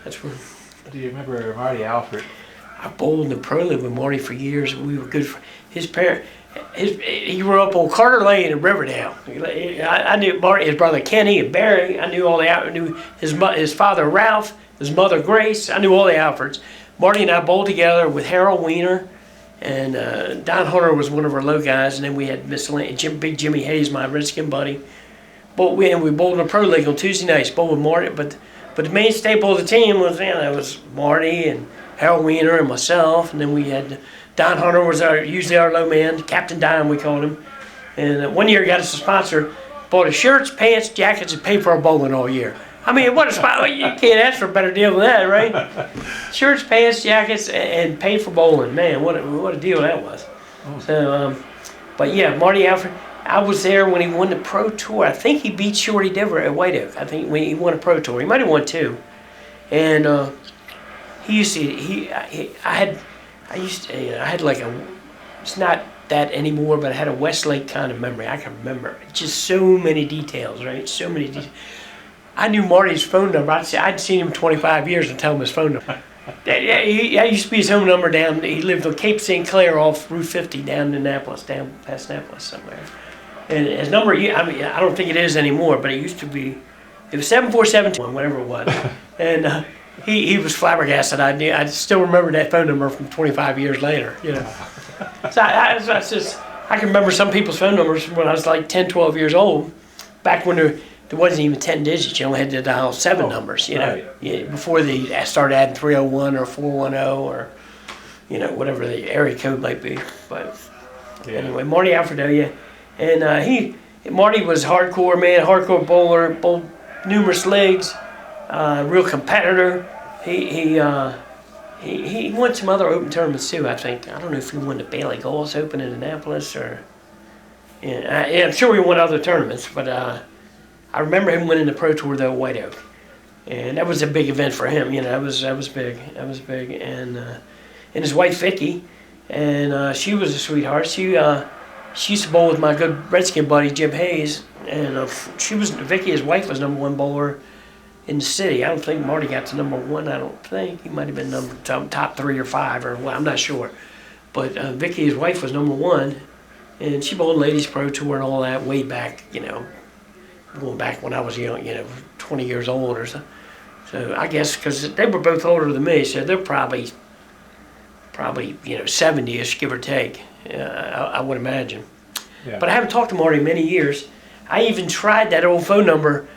That's where. Do you remember Marty Alford? I bowled in the pro league with Marty for years. We were good. His parent, he grew up on Carter Lane in Riverdale. I knew Marty, his brother Kenny and Barry. I knew all the I knew his father Ralph, his mother Grace. I knew all the Alfords. Marty and I bowled together with Harold Weiner, and Don Hunter was one of our low guys, and then we had Big Jimmy Hayes, my Redskin buddy. But we bowled in the pro league on Tuesday nights. Bowled with Marty, but the main staple of the team was that was Marty and Harold Weiner and myself, and then we had Don Hunter was usually our low man, Captain Don we called him. And one year he got us a sponsor, bought us shirts, pants, jackets, and paid for our bowling all year. I mean, what a spot! You can't ask for a better deal than that, right? Shirts, pants, jackets, and paid for bowling. Man, what a deal that was. So, but yeah, Marty Alford. I was there when he won the Pro Tour. I think he beat Shorty Dever at White Oak. I think when he won a Pro Tour. He might have won two. And he used to. I had like a. It's not that anymore, but I had a Westlake kind of memory. I can remember just so many details, right? So many details. I knew Marty's phone number. I'd seen him 25 years and tell him his phone number. I used to be his home number down. He lived on Cape St. Clair off Route 50 down in Annapolis, down past Annapolis somewhere. And his number, I mean, I don't think it is anymore, but it used to be. It was 74721, whatever it was. And he was flabbergasted. I still remember that phone number from 25 years later. You know. So I can remember some people's phone numbers from when I was like 10, 12 years old, back when there wasn't even 10 digits. You only had to dial 7 numbers, you know, before they started adding 301 or 410 or, you know, whatever the area code might be. But anyway, Marty Alford, and Marty was hardcore, man, hardcore bowler, bowled numerous leagues, real competitor. He won some other open tournaments too, I think. I don't know if he won the Bailey Golf Open in Annapolis or, I'm sure he won other tournaments, but I remember him winning the Pro Tour though, White Oak, and that was a big event for him. You know, that was big. And his wife Vicky, and she was a sweetheart. She used to bowl with my good Redskin buddy Jim Hayes, and Vicky, his wife, was #1 bowler in the city. I don't think Marty got to #1. I don't think he might have been top 3 or 5 or well, I'm not sure. But Vicky, his wife, was #1, and she bowled Ladies Pro Tour and all that way back. You know. Going back when I was young, 20 years old or so. So I guess because they were both older than me, so they're probably 70-ish, give or take. I would imagine. Yeah. But I haven't talked to Marty in many years. I even tried that old phone number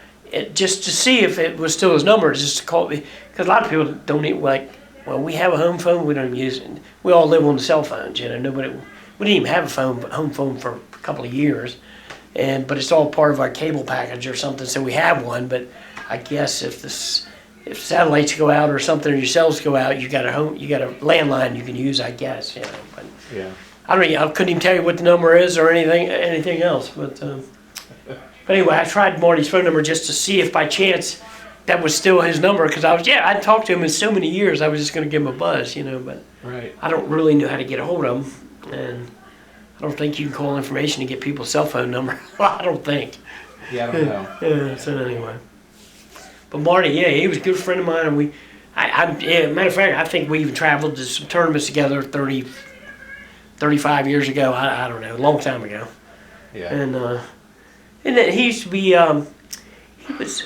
just to see if it was still his number, just to call me, because a lot of people don't even well, we have a home phone, we don't even use it. We all live on the cell phones, we didn't even have a home phone for a couple of years. But it's all part of our cable package or something, so we have one. But I guess if satellites go out or something, or your cells go out, you got a landline you can use, I guess. But I couldn't even tell you what the number is or anything else. But anyway, I tried Marty's phone number just to see if by chance that was still his number, because I'd talked to him in so many years. I was just going to give him a buzz, But I don't really know how to get a hold of him, and I don't think you can call information to get people's cell phone number. I don't think. Yeah, I don't know. So anyway. But Marty, he was a good friend of mine, and matter of fact, I think we even traveled to some tournaments together 35 years ago. I don't know, a long time ago. Yeah. And then he used to be, he was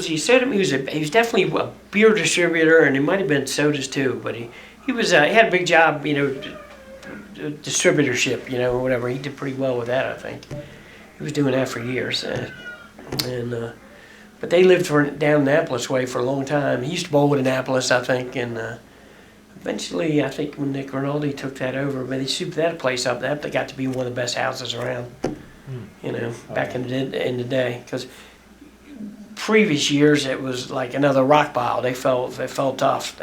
definitely a beer distributor, and he might have been sodas too, but he had a big job, distributorship, or whatever. He did pretty well with that, I think. He was doing that for years. But they lived down Annapolis way for a long time. He used to bowl at Annapolis, I think, and eventually, I think when Nick Rinaldi took that over, but they souped that place up. That got to be one of the best houses around, back in the day. Because previous years, it was like another rock pile. They felt tough.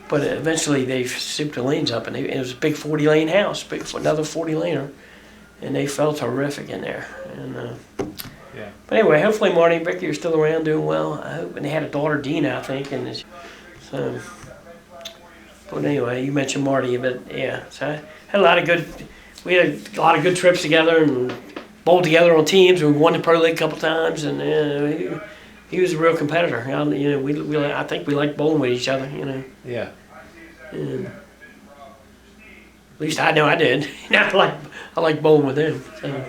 But eventually they souped the lanes up, and it was a big 40-lane house, another 40-laner, and they felt terrific in there. But anyway, hopefully Marty and Vicky are still around doing well. I hope, and they had a daughter, Dina, I think, and so. But anyway, you mentioned Marty, but so I had we had a lot of good trips together and bowled together on teams. We won the Pro League a couple times, and he was a real competitor. You know, I think we liked bowling with each other. You know, Yeah. and at least I know I did. I like bowling with him. So.